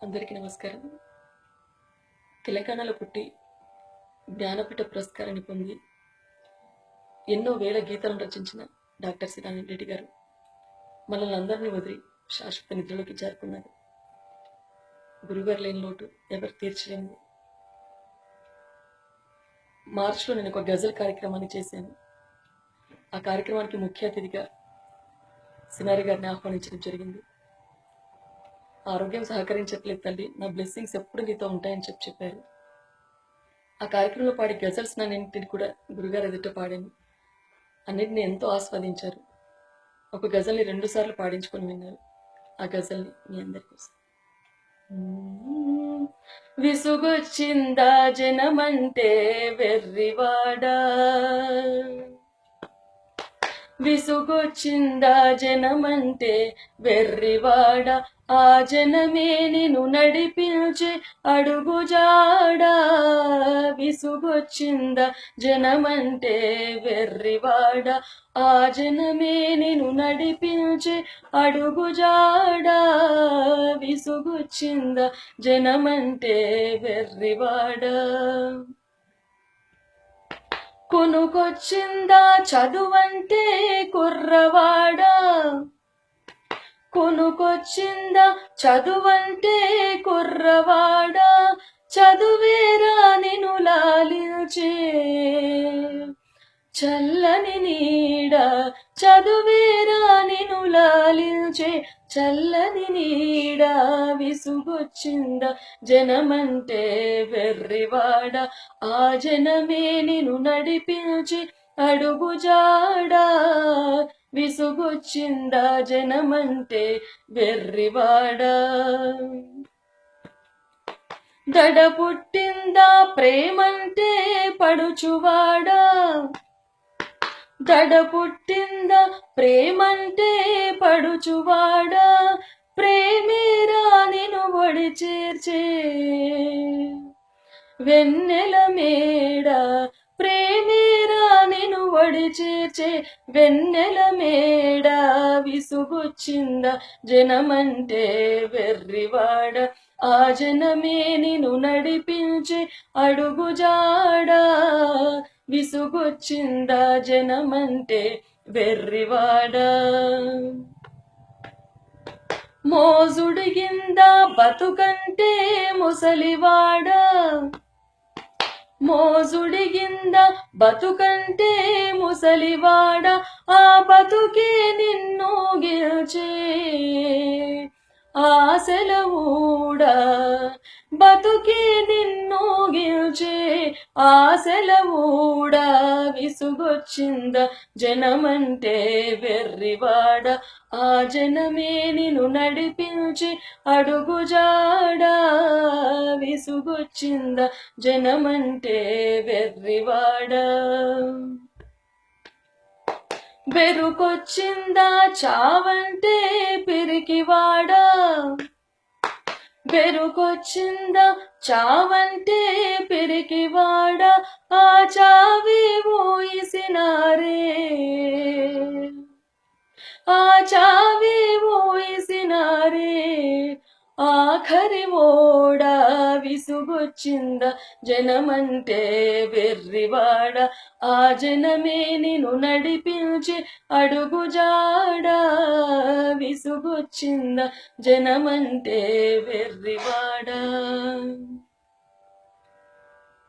అందరికీ నమస్కారం. తెలంగాణలో పుట్టి జ్ఞానపీఠ పురస్కారాన్ని పొంది ఎన్నో వేల గీతాలను రచించిన డాక్టర్ సి నారాయణ రెడ్డి గారు మనల్ని అందరినీ వదిలి శాశ్వత నిద్రలోకి జారుకున్నారు. గురుగారు లేని లోటు ఎవరు తీర్చలేనిది. మార్చిలో నేను ఒక గజల్ కార్యక్రమాన్ని చేశాను. ఆ కార్యక్రమానికి ముఖ్య అతిథిగా సినారి గారిని ఆహ్వానించడం జరిగింది. ఆరోగ్యం సహకరించట్లేదు తల్లి, నా బ్లెస్సింగ్స్ ఎప్పుడు నీతో ఉంటాయని చెప్పారు. ఆ కార్యక్రమంలో పాడే గజల్స్ నన్నింటిని కూడా గురుగారు ఎదుట పాడాను. అన్నిటిని ఎంతో ఆస్వాదించారు. ఒక గజల్ని 2 సార్లు పాడించుకొని విన్నారు. ఆ గజల్ని మీ అందరి కోసం. విసుగొచ్చిందా జనమంటే వెర్రివాడా, విసుగొచ్చిందా జనమంటే వెర్రివాడ, ఆ జనమే నిన్ను నడిపించే అడుగుజాడా. విసుగొచ్చిందా జనమంటే వెర్రివాడ, ఆ జనమే నిన్ను నడిపించే అడుగుజాడా. విసుగొచ్చిందా జనమంటే వెర్రివాడ. కొనుకొచ్చిందా చదువంటే కుర్రవాడా, కొనుకొచ్చిందా చదువంటే కుర్రవాడా, చదువేరా నిన్ను లాలించే చల్లని నీడ, చదువేరా నిన్ను లాలించే చల్లని నీడ. విసుగొచ్చిందా జనమంటే వెర్రివాడ, ఆ జనమే నిన్ను నడిపించి అడుగుజాడా. విసుగొచ్చిందా జనమంటే వెర్రివాడ. దడ పుట్టిందా ప్రేమంటే పడుచువాడా, దడ పుట్టిందా ప్రేమంటే పడుచువాడా, ప్రేమేరా నిన్ను ఒడి చేర్చే వెన్నెల మేడ, ప్రేమేరా నిన్ను ఒడి చేర్చే వెన్నెల మేడ. విసుగొచ్చిందా జనమంటే వెర్రివాడ, ఆ జనమే నిన్ను నడిపించే అడుగుజాడా. విసుగొచ్చిందా జనమంటే వెర్రివాడ. మోజుడిగిందా బతుకంటే ముసలివాడా, మోజుడిగిందా బతుకంటే ముసలివాడ, ఆ బతుకే నిన్ను గెలిచే ఆశల ఊడా. బతుకే నిన్ను గెలిచే ఆశల ఊడా. విసుగొచ్చిందా జనమంటే వెర్రివాడ, ఆ జనమే నిన్ను నడిపించి అడుగుజాడా. విసుగొచ్చిందా జనమంటే వెర్రివాడ. బెరుకొచ్చిందా చావంటే పిరికివాడా, బెరుకొచ్చిందా చావంటే పిరికివాడా, ఆ చావి ఊయిసినారే, ఆ చావి ఊయిసినారే ఆఖరి ఓడా. విసుగొచ్చిందా జనమంటే వెర్రివాడ, ఆ జనమే నిన్ను నడిపించి అడుగుజాడా. విసుగొచ్చిందా జనమంటే వెర్రివాడ.